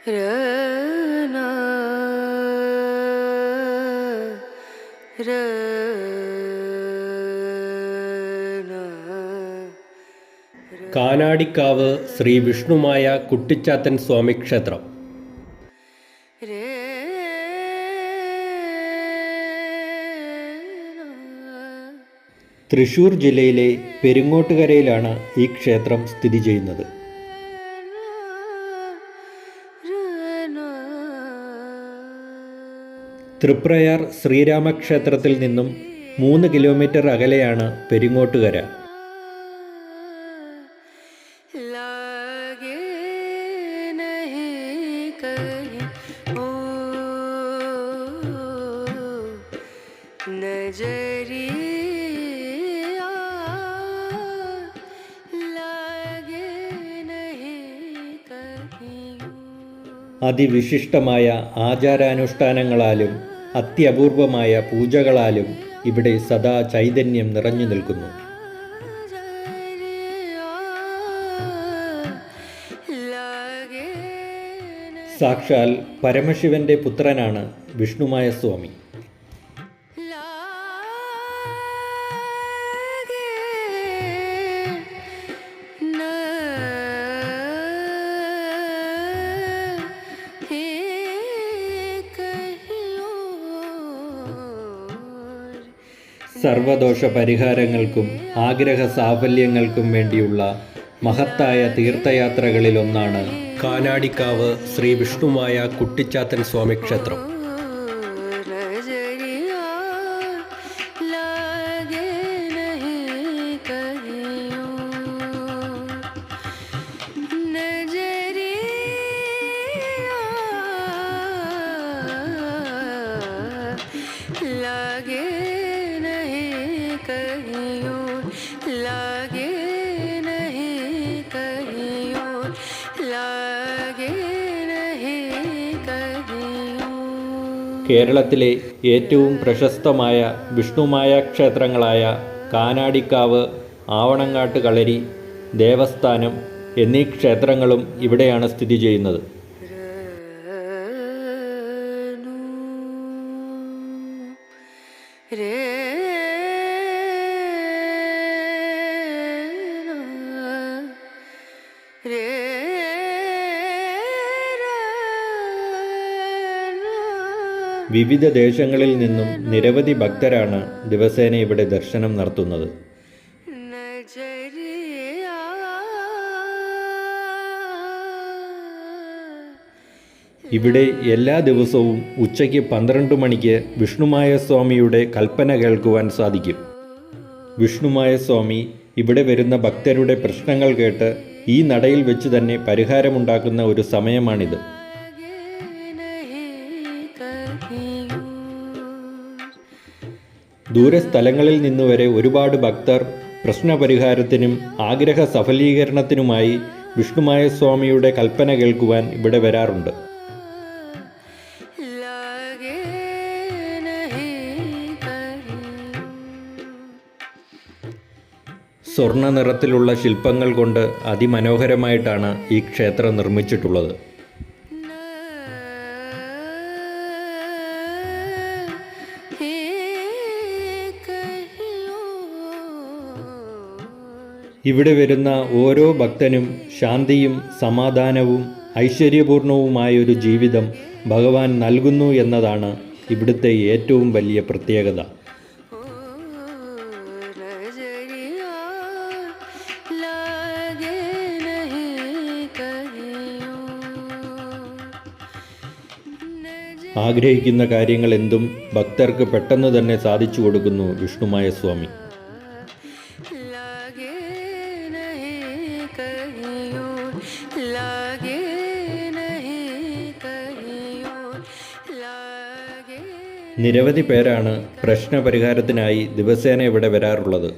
रना കാനാടിക്കാവ് ശ്രീ വിഷ്ണുമായ കുട്ടിച്ചാത്തൻ സ്വാമി ക്ഷേത്രം. തൃശ്ശൂർ ജില്ലയിലെ പെരിങ്ങോട്ടുകരയിലാണ് ഈ ക്ഷേത്രം സ്ഥിതി ചെയ്യുന്നത്. തൃപ്രയാർ ശ്രീരാമക്ഷേത്രത്തിൽ നിന്നും 3 കിലോമീറ്റർ അകലെയാണ് പെരിങ്ങോട്ടുകര. അതിവിശിഷ്ടമായ ആചാരാനുഷ്ഠാനങ്ങളാലും അത്യപൂർവമായ പൂജകളാലും ഇവിടെ സദാ ചൈതന്യം നിറഞ്ഞു നിൽക്കുന്നു. സാക്ഷാൽ പരമശിവന്റെ പുത്രനാണ് വിഷ്ണുമായ സ്വാമി. സർവദോഷ പരിഹാരങ്ങൾക്കും ആഗ്രഹ സാഫല്യങ്ങൾക്കും വേണ്ടിയുള്ള മഹത്തായ തീർത്ഥയാത്രകളിലൊന്നാണ് കാനാടിക്കാവ് ശ്രീ വിഷ്ണുമായ കുട്ടിച്ചാത്തൻ സ്വാമി ക്ഷേത്രം. കേരളത്തിലെ ഏറ്റവും പ്രശസ്തമായ വിഷ്ണുമായ ക്ഷേത്രങ്ങളായ കാനാടിക്കാവ്, ആവണങ്ങാട്ട് കളരി ദേവസ്ഥാനം എന്നീ ക്ഷേത്രങ്ങളും ഇവിടെയാണ് സ്ഥിതി ചെയ്യുന്നത്. വിവിധ ദേശങ്ങളിൽ നിന്നും നിരവധി ഭക്തരാണ് ദിവസേന ഇവിടെ ദർശനം നടത്തുന്നത്. ഇവിടെ എല്ലാ ദിവസവും ഉച്ചയ്ക്ക് 12 മണിക്ക് വിഷ്ണുമായ സ്വാമിയുടെ കൽപ്പന കേൾക്കുവാൻ സാധിക്കും. വിഷ്ണുമായ സ്വാമി ഇവിടെ വരുന്ന ഭക്തരുടെ പ്രശ്നങ്ങൾ കേട്ട് ഈ നടയിൽ വെച്ച് തന്നെ പരിഹാരമുണ്ടാക്കുന്ന ഒരു സമയമാണിത്. ദൂരസ്ഥലങ്ങളിൽ നിന്നുവരെ ഒരുപാട് ഭക്തർ പ്രശ്നപരിഹാരത്തിനും ആഗ്രഹ സഫലീകരണത്തിനുമായി വിഷ്ണുമായ സ്വാമിയുടെ കൽപ്പന കേൾക്കുവാൻ ഇവിടെ വരാറുണ്ട്. സ്വർണ്ണ നിറത്തിലുള്ള ശില്പങ്ങൾ കൊണ്ട് അതിമനോഹരമായിട്ടാണ് ഈ ക്ഷേത്രം നിർമ്മിച്ചിട്ടുള്ളത്. ഇവിടെ വരുന്ന ഓരോ ഭക്തനും ശാന്തിയും സമാധാനവും ഐശ്വര്യപൂർണവുമായൊരു ജീവിതം ഭഗവാൻ നൽകുന്നു എന്നതാണ് ഇവിടുത്തെ ഏറ്റവും വലിയ പ്രത്യേകത. ആഗ്രഹിക്കുന്ന കാര്യങ്ങൾ എന്തും ഭക്തർക്ക് പെട്ടെന്ന് തന്നെ സാധിച്ചു കൊടുക്കുന്നു വിഷ്ണുമായ സ്വാമി. നിരവധി പേരാണ് പ്രശ്നപരിഹാരത്തിനായി ദിവസേന ഇവിടെ വരാറുള്ളത്.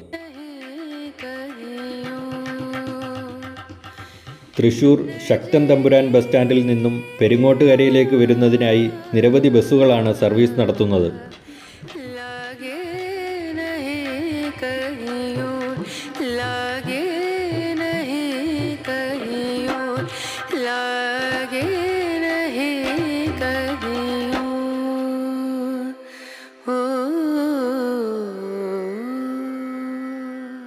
തൃശ്ശൂർ ശക്തൻ തമ്പുരാൻ ബസ് സ്റ്റാൻഡിൽ നിന്നും പെരിങ്ങോട്ടുകരയിലേക്ക് വരുന്നതിനായി നിരവധി ബസ്സുകളാണ് സർവീസ് നടത്തുന്നത്. लागे नहीं कहे